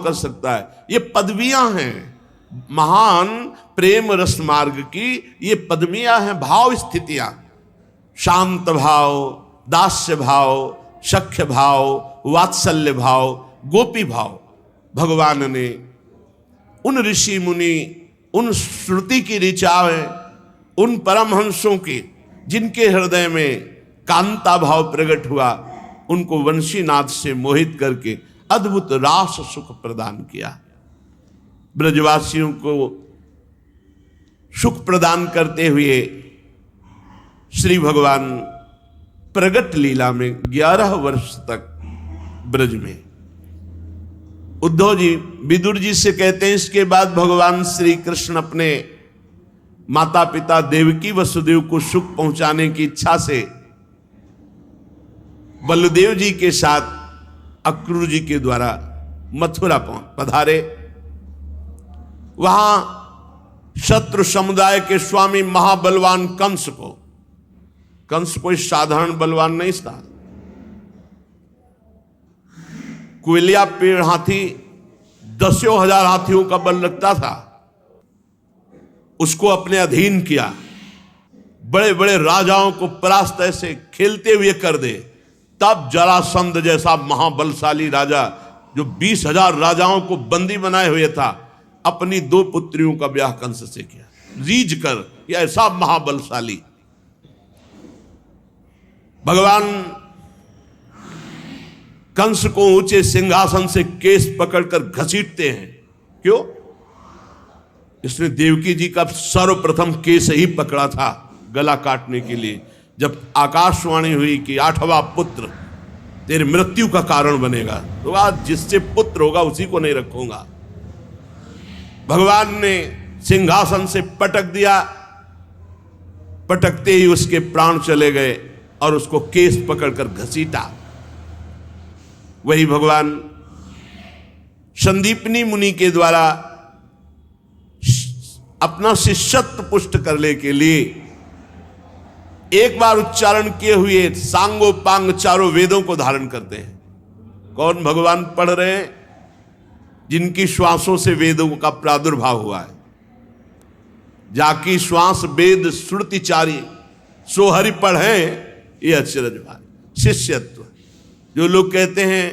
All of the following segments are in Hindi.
कर सकता है। ये पदवियां हैं महान प्रेम रस मार्ग की, ये पदवियां हैं, भाव स्थितियां। शांत भाव, दास्य भाव, सख्य भाव, वात्सल्य भाव, गोपी भाव। भगवान ने उन ऋषि मुनि, उन श्रुति की ऋचाएं, उन परमहंसों के जिनके हृदय में कांता भाव प्रकट हुआ, उनको वंशीनाद से मोहित करके अद्भुत रास सुख प्रदान किया। ब्रजवासियों को सुख प्रदान करते हुए श्री भगवान प्रगट लीला में 11 वर्ष तक ब्रज में। उद्धव जी विदुर जी से कहते हैं, इसके बाद भगवान श्री कृष्ण अपने माता पिता देवकी वसुदेव को सुख पहुंचाने की इच्छा से बलदेव जी के साथ अक्रूर जी के द्वारा मथुरा पधारे। वहां शत्रु समुदाय के स्वामी महाबलवान कंस कोई साधारण बलवान नहीं था। कुलिया पेड़ हाथी 10,000 हाथियों का बल रखता था, उसको अपने अधीन किया। बड़े बड़े राजाओं को परास्त ऐसे खेलते हुए कर दे। तब जरासंध जैसा महाबलशाली राजा, जो 20,000 राजाओं को बंदी बनाए हुए था, अपनी 2 पुत्रियों का ब्याह कंस से किया, रीझ कर। यह ऐसा महाबलशाली भगवान कंस को ऊंचे सिंहासन से केस पकड़कर घसीटते हैं। क्यों? इसने देवकी जी का सर्वप्रथम केस ही पकड़ा था गला काटने के लिए, जब आकाशवाणी हुई कि 8वां पुत्र तेरी मृत्यु का कारण बनेगा, तो आज जिससे पुत्र होगा उसी को नहीं रखूंगा। भगवान ने सिंहासन से पटक दिया, पटकते ही उसके प्राण चले गए और उसको केस पकड़कर घसीटा। वही भगवान संदीपनी मुनि के द्वारा अपना शिष्यत्व पुष्ट करने के लिए एक बार उच्चारण किए हुए सांगोपांग चारों वेदों को धारण करते हैं। कौन भगवान पढ़ रहे हैं? जिनकी श्वासों से वेदों का प्रादुर्भाव हुआ है। जाकी श्वास वेद श्रुतिचारी सो हरि पढ़े, ये अचरज भारी शिष्यत्व। जो लोग कहते हैं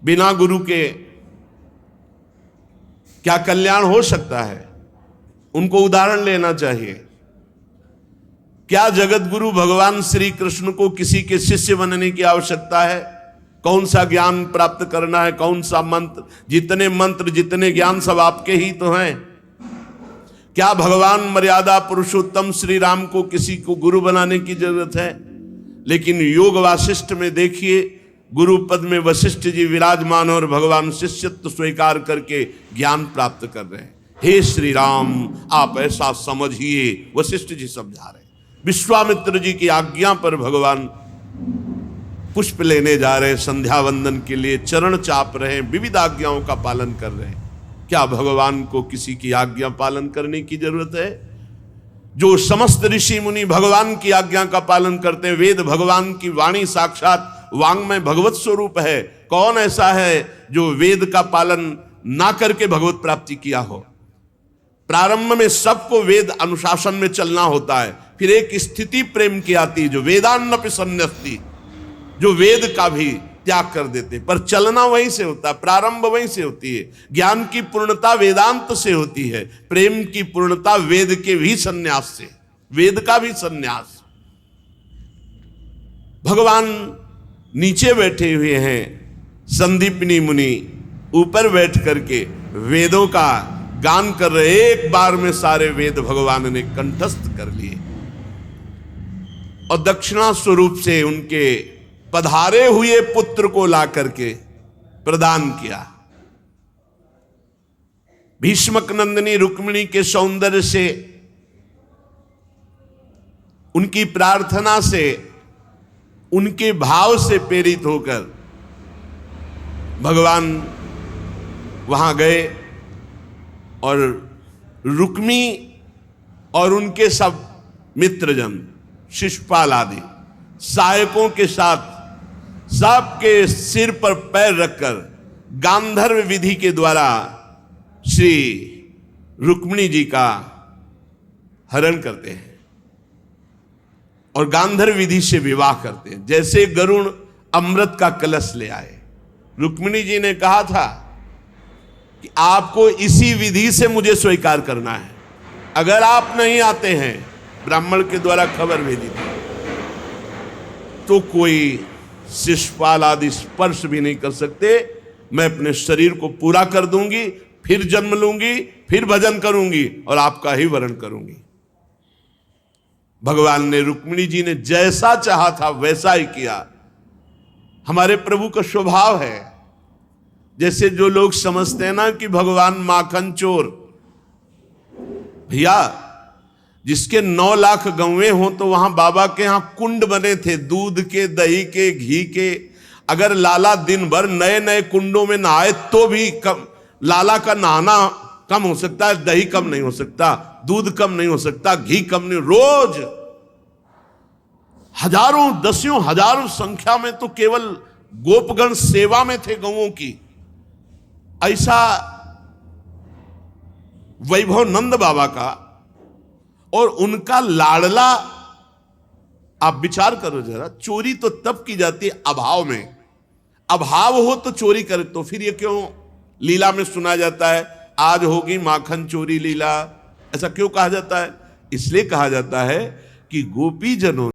बिना गुरु के क्या कल्याण हो सकता है, उनको उदाहरण लेना चाहिए। क्या जगत गुरु भगवान श्री कृष्ण को किसी के शिष्य बनने की आवश्यकता है? कौन सा ज्ञान प्राप्त करना है, कौन सा मंत्र, जितने ज्ञान सब आपके ही तो हैं। क्या भगवान मर्यादा पुरुषोत्तम श्री राम को किसी को गुरु बनाने की जरूरत है? लेकिन योग वासिष्ठ में देखिए, गुरु पद में वशिष्ठ जी विराजमान और भगवान शिष्यत्व स्वीकार करके ज्ञान प्राप्त कर रहे हैं। हे श्री राम, आप ऐसा समझिए, वशिष्ठ जी समझा रहे हैं। विश्वामित्र जी की आज्ञा पर भगवान पुष्प लेने जा रहे, संध्या वंदन के लिए चरण चाप रहे हैं, विविध आज्ञाओं का पालन कर रहे हैं। क्या भगवान को किसी की आज्ञा पालन करने की जरूरत है? जो समस्त ऋषि मुनि भगवान की आज्ञा का पालन करते हैं, वेद भगवान की वाणी साक्षात वांग्मय भगवत स्वरूप है। कौन ऐसा है जो वेद का पालन ना करके भगवत प्राप्ति किया हो? प्रारंभ में सबको वेद अनुशासन में चलना होता है, फिर एक स्थिति प्रेम की आती है जो वेदान्नपि सन्न्यस्ति, जो वेद का भी त्याग कर देते, पर चलना वहीं से होता है, प्रारंभ वहीं से होती है। ज्ञान की पूर्णता वेदांत से होती है, प्रेम की पूर्णता वेद के भी संन्यास से, वेद का भी संन्यास। भगवान नीचे बैठे हुए हैं, संदीपनी मुनि ऊपर बैठ करके वेदों का गान कर रहे। एक बार में सारे वेद भगवान ने कंठस्थ कर लिए और दक्षिणा स्वरूप से उनके पधारे हुए पुत्र को ला करके प्रदान किया। भीष्मक नंदिनी रुक्मिणी के सौंदर्य से, उनकी प्रार्थना से, उनके भाव से प्रेरित होकर भगवान वहां गए और रुक्मी और उनके सब मित्रजन, शिशुपाल आदि सहायकों के साथ सबके सिर पर पैर रखकर गांधर्व विधि के द्वारा श्री रुक्मिणी जी का हरण करते हैं और गांधर्व विधि से विवाह करते हैं। जैसे गरुण अमृत का कलश ले आए, रुक्मिणी जी ने कहा था कि आपको इसी विधि से मुझे स्वीकार करना है, अगर आप नहीं आते हैं, ब्राह्मण के द्वारा खबर भेजी थी, तो कोई शिशुपाल आदि स्पर्श भी नहीं कर सकते, मैं अपने शरीर को पूरा कर दूंगी, फिर जन्म लूंगी, फिर भजन करूंगी और आपका ही वरण करूंगी। भगवान ने, रुक्मिणी जी ने जैसा चाहा था वैसा ही किया। हमारे प्रभु का स्वभाव है, जैसे जो लोग समझते हैं ना कि भगवान माखन चोर, भैया जिसके 9 लाख गौवें हों तो वहां बाबा के यहां कुंड बने थे, दूध के, दही के, घी के। अगर लाला दिन भर नए नए कुंडों में नहाए तो भी कम, लाला का नहाना कम हो सकता है, दही कम नहीं हो सकता, दूध कम नहीं हो सकता, घी कम नहीं। रोज हजारों, दसियों हजारों संख्या में तो केवल गोपगण सेवा में थे गौओं की। ऐसा वैभव नंद बाबा का और उनका लाडला, आप विचार करो जरा, चोरी तो तब की जाती है अभाव में। अभाव हो तो चोरी करे, तो फिर ये क्यों लीला में सुना जाता है आज होगी माखन चोरी लीला, ऐसा क्यों कहा जाता है? इसलिए कहा जाता है कि गोपी जनों